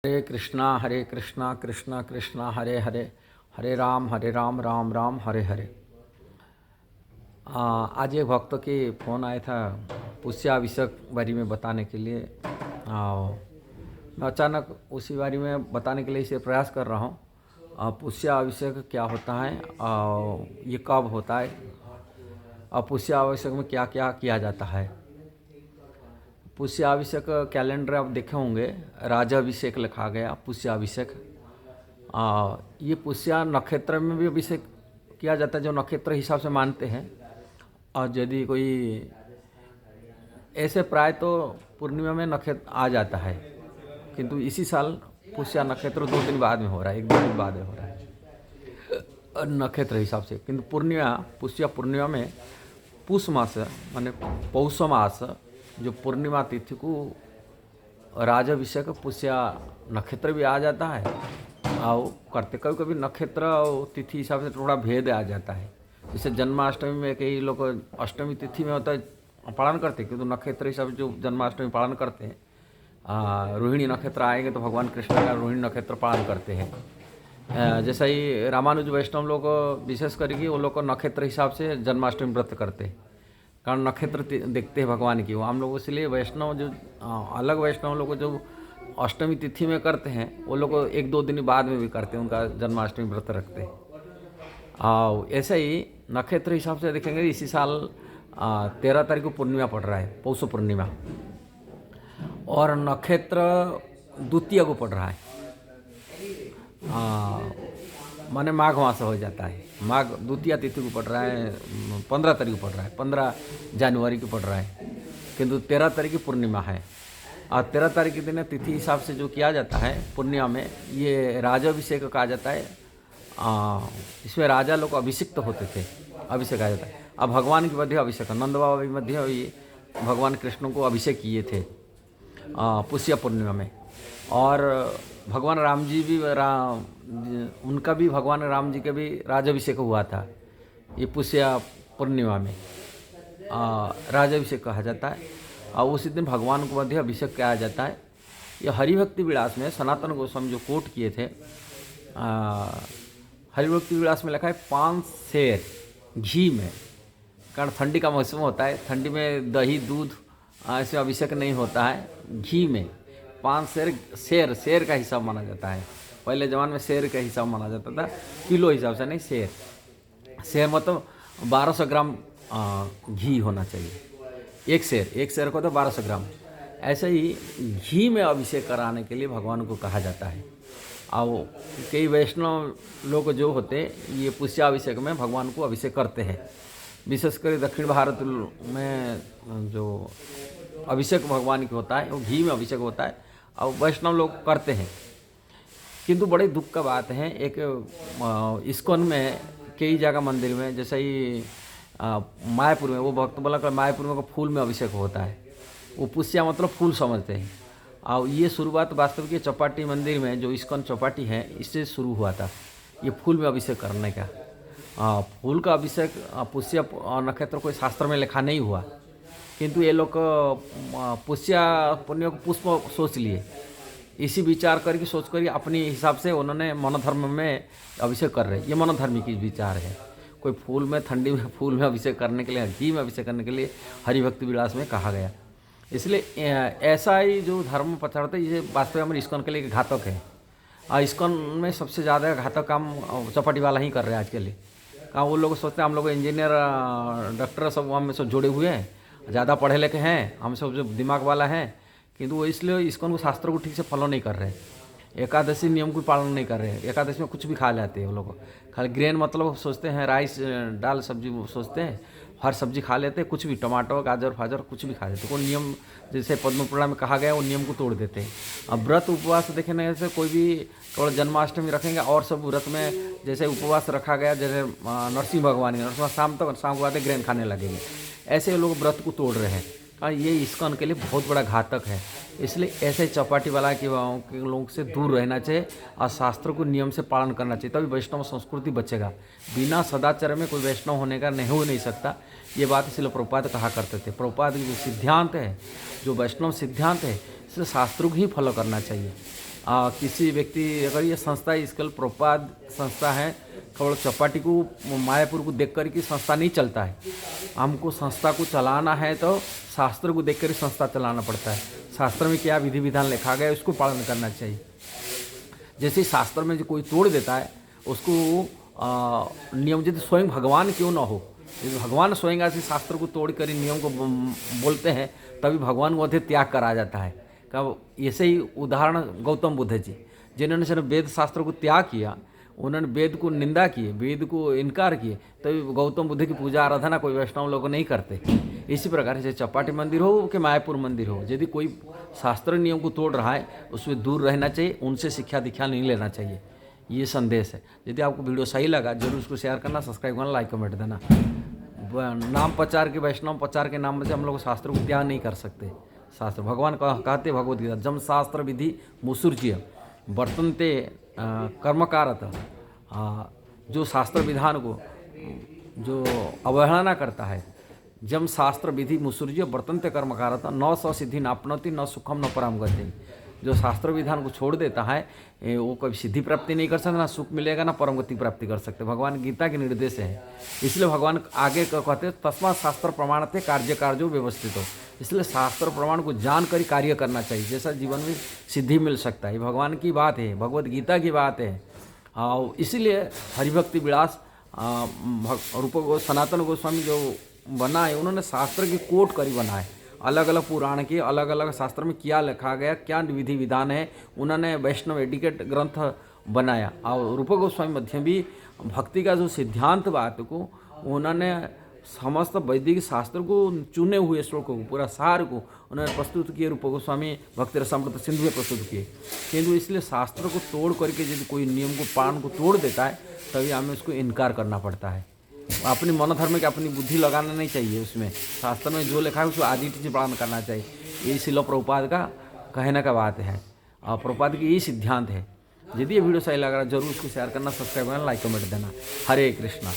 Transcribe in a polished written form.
हरे कृष्णा कृष्णा कृष्णा हरे हरे, हरे राम राम राम हरे हरे। आज एक भक्त के फ़ोन आया था पुष्याभिषेक बारे में बताने के लिए। मैं अचानक उसी बारे में बताने के लिए इसे प्रयास कर रहा हूँ। पुष्याभिषेक क्या होता है, ये कब होता है, और पुष्याभिषेक में क्या क्या किया जाता है। पुष्याभिषेक कैलेंडर आप देखे होंगे, राजाभिषेक लिखा गया पुष्याभिषेक। ये पुष्या नक्षत्र में भी अभिषेक किया जाता है, जो नक्षत्र हिसाब से मानते हैं। और यदि कोई ऐसे प्राय तो पूर्णिमा में नक्षत्र आ जाता है, किंतु इसी साल पुष्या नक्षत्र 2 दिन बाद में हो रहा है, 1-2 दिन बाद में हो रहा है नक्षत्र हिसाब से। किंतु पुष्या पूर्णिमा में पुष मास माने पौष मास जो पूर्णिमा तिथि को राजाभिषेक पुष्या नक्षत्र भी आ जाता है। और करते कभी कभी नक्षत्र और तिथि हिसाब से थोड़ा भेद आ जाता है। जैसे जन्माष्टमी में कई लोग अष्टमी तिथि में होता है पालन करते हैं, किंतु नक्षत्र हिसाब से जो जन्माष्टमी पालन करते हैं, रोहिणी नक्षत्र आएंगे तो भगवान कृष्ण का रोहिणी नक्षत्र पालन करते हैं। जैसा ही रामानुज वैष्णव लोग विशेष करके वो लोग को नक्षत्र हिसाब से जन्माष्टमी व्रत करते हैं, कारण नक्षत्र देखते हैं भगवान की। वो हम लोग इसलिए वैष्णव जो अलग वैष्णव लोग जो अष्टमी तिथि में करते हैं, वो लोग 1-2 दिन बाद में भी करते हैं, उनका जन्माष्टमी व्रत रखते हैं। और ऐसे ही नक्षत्र हिसाब से देखेंगे, इसी साल 13 तारीख को पूर्णिमा पड़ रहा है, पौष पूर्णिमा, और नक्षत्र द्वितीय को पड़ रहा है। माने माघ मास हो जाता है, माघ द्वितीय तिथि को पड़ रहा है, 15 तारीख को पड़ रहा है, 15 जनवरी को पड़ रहा है, किंतु 13 तारीख की पूर्णिमा है। और 13 तारीख के दिन तिथि हिसाब से जो किया जाता है पूर्णिमा में, ये राजाभिषेक कहा जाता है। इसमें राजा लोग अभिषिक्त होते थे, अभिषेक कहा जाता है। अब भगवान के मध्य अभिषेक, नंद बाबा के मध्य ये भगवान कृष्ण को अभिषेक किए थे पुष्या पूर्णिमा में। और भगवान राम जी भी उनका भी भगवान राम जी का भी राजाभिषेक हुआ था ये पुष्या पूर्णिमा में, राजाभिषेक कहा जाता है। और उसी दिन भगवान को मध्य अभिषेक किया जाता है। ये हरिभक्ति विलास में सनातन गोस्वामी जो कोट किए थे, हरिभक्ति विलास में लिखा है 5 सेर घी में, कारण ठंडी का मौसम होता है, ठंडी में दही दूध ऐसे अभिषेक नहीं होता है, घी में 5 शेर का हिसाब माना जाता है। पहले ज़माने में शेर का हिसाब माना जाता था, किलो हिसाब से नहीं, शेर मतलब 1200 ग्राम घी होना चाहिए। एक शेर को तो 1200 ग्राम। ऐसे ही घी में अभिषेक कराने के लिए भगवान को कहा जाता है। और कई वैष्णव लोग जो होते ये पुष्याभिषेक में भगवान को अभिषेक करते हैं। विशेषकर दक्षिण भारत में जो अभिषेक भगवान की होता है वो घी में अभिषेक होता है, और वैष्णव लोग करते हैं। किंतु बड़े दुख का बात है, एक इस्कॉन में कई जगह मंदिर में, जैसे ही मायापुर में, वो भक्त बोला कर मायापुर में को फूल में अभिषेक होता है। वो पुष्या मतलब फूल समझते हैं। और ये शुरुआत वास्तव की चौपाटी मंदिर में, जो इस्कॉन चौपाटी है, इससे शुरू हुआ था ये फूल में अभिषेक करने का। फूल का अभिषेक पुष्या नक्षत्र कोई शास्त्र में लिखा नहीं हुआ, किंतु ये लोग पुष्या पुण्य को पुष्प सोच लिए, इसी विचार करके सोच कर अपने हिसाब से उन्होंने मनोधर्म में अभिषेक कर रहे। ये मनोधर्मी की विचार है। कोई फूल में, ठंडी में फूल में अभिषेक करने के लिए, घी में अभिषेक करने के लिए हरिभक्ति विलास में कहा गया। इसलिए ऐसा ही जो धर्म प्रचारते ये वास्तव में इस्कॉन के लिए घातक है। इस्कॉन में सबसे ज़्यादा घातक काम चौपाटी वाला ही कर रहे हैं आज के लिए। कहाँ वो लोग सोचते हैं हम लोग इंजीनियर डॉक्टर सब हम सब जुड़े हुए हैं, ज़्यादा पढ़े लिखे हैं, हम सब जो दिमाग वाला हैं, किंतु वो इसलिए इस्कॉन को शास्त्रों को ठीक से फॉलो नहीं कर रहे। एकादशी नियम को पालन नहीं कर रहे हैं। एकादशी में कुछ भी खा लेते हैं वो लोग, खाली ग्रेन मतलब सोचते हैं, राइस दाल सब्जी सोचते हैं, हर सब्जी खा लेते हैं, कुछ भी टमाटर गाजर फाजर कुछ भी खा लेते हैं। कोई नियम जैसे पद्म पुराण में कहा गया वो नियम को तोड़ देते हैं। अब व्रत उपवास देखने से कोई भी केवल जन्माष्टमी रखेंगे, और सब व्रत में जैसे उपवास रखा गया, जैसे नरसिंह भगवान के नरसिंह शाम को आते ग्रेन खाने लगेंगे, ऐसे लोग व्रत को तोड़ रहे हैं। ये इस्कॉन के लिए बहुत बड़ा घातक है। इसलिए ऐसे चौपाटी वाला के लोगों से दूर रहना चाहिए और शास्त्रों को नियम से पालन करना चाहिए, तभी वैष्णव संस्कृति बचेगा। बिना सदाचार में कोई वैष्णव होने का नहीं हो नहीं सकता। ये बात इसलिए प्रभुपाद कहा करते थे। प्रभुपाद की जो सिद्धांत है, जो वैष्णव सिद्धांत है, इसलिए शास्त्रों को ही फॉलो करना चाहिए। किसी व्यक्ति अगर ये संस्था इसकल प्रभुपाद संस्था है, केवल चौपाटी को मायापुर को देख कर की संस्था नहीं चलता है। हमको संस्था को चलाना है तो शास्त्र को देख कर ही संस्था चलाना पड़ता है। शास्त्र में क्या विधि विधान लिखा गया है उसको पालन करना चाहिए। जैसे शास्त्र में जो कोई तोड़ देता है उसको नियम, यदि स्वयं भगवान क्यों ना हो, यदि भगवान स्वयं ऐसे शास्त्र को तोड़ कर नियम को बोलते हैं तभी भगवान को अधिक त्याग करा जाता है। कब ऐसे ही उदाहरण गौतम बुद्ध जी, जिन्होंने सिर्फ वेद शास्त्र को त्याग किया, उन्होंने वेद को निंदा किए, वेद को इनकार किए, तभी गौतम बुद्ध की पूजा आराधना कोई वैष्णव लोग नहीं करते। इसी प्रकार से चौपाटी मंदिर हो कि मायापुर मंदिर हो, यदि कोई शास्त्र नियम को तोड़ रहा है उसमें दूर रहना चाहिए, उनसे शिक्षा दीक्षा नहीं लेना चाहिए। ये संदेश है। यदि आपको वीडियो सही लगा जरूर उसको शेयर करना, सब्सक्राइब करना, लाइक कमेंट देना। नाम प्रचार के, वैष्णव प्रचार के नाम से हम लोग शास्त्र को त्याग नहीं कर सकते। शास्त्र भगवान कहते भगवद्गीता, जम शास्त्र विधि मुसुर्ज्य वर्तन्ते कर्मकारत। जो शास्त्र विधान को जो अवहेलना करता है, जम शास्त्र विधि मुसुर्ज्य वर्तन्ते कर्मकारत न स सिद्धि नापनोति न सुखम न पराम गति। जो शास्त्र विधान को छोड़ देता है वो कभी सिद्धि प्राप्ति नहीं कर सकता, ना सुख मिलेगा ना परम गति प्राप्ति कर सकते। भगवान गीता के निर्देश है। इसलिए भगवान आगे कहते तस्मात् शास्त्र प्रमाणते कार्य कार्यो व्यवस्थित हो। इसलिए शास्त्र प्रमाण को जानकर ही कार्य करना चाहिए, जैसा जीवन में सिद्धि मिल सकता है। भगवान की बात है, भगवद गीता की बात है। और इसीलिए हरिभक्ति विलास सनातन गोस्वामी जो बना है, उन्होंने शास्त्र की कोट करी बना है। अलग अलग पुराण के अलग अलग शास्त्र में क्या लिखा गया, क्या विधि विधान है, उन्होंने वैष्णव एडिकेट ग्रंथ बनाया। और रूप गोस्वामी मध्य भी भक्ति का जो सिद्धांत बात को उन्होंने समस्त वैदिक शास्त्र को चुने हुए श्लोकों को, पूरा सार को उन्होंने प्रस्तुत किए। रूप गोस्वामी भक्ति रसामृत सिंधु में प्रस्तुत किए। किंतु इसलिए शास्त्र को तोड़ करके यदि कोई नियम को पालन को तोड़ देता है तभी हमें उसको इनकार करना पड़ता है। अपनी मनोधर्म की अपनी बुद्धि लगाना नहीं चाहिए। उसमें शास्त्र में जो लिखा है उसको आज ही पालन करना चाहिए। ये शिल प्रभुपाद का कहने का बात है और प्रभुपाद की यही सिद्धांत है। यदि ये वीडियो सही लग रहा है जरूर उसको शेयर करना, सब्सक्राइब करना, लाइक कमेंट देना। हरे कृष्णा।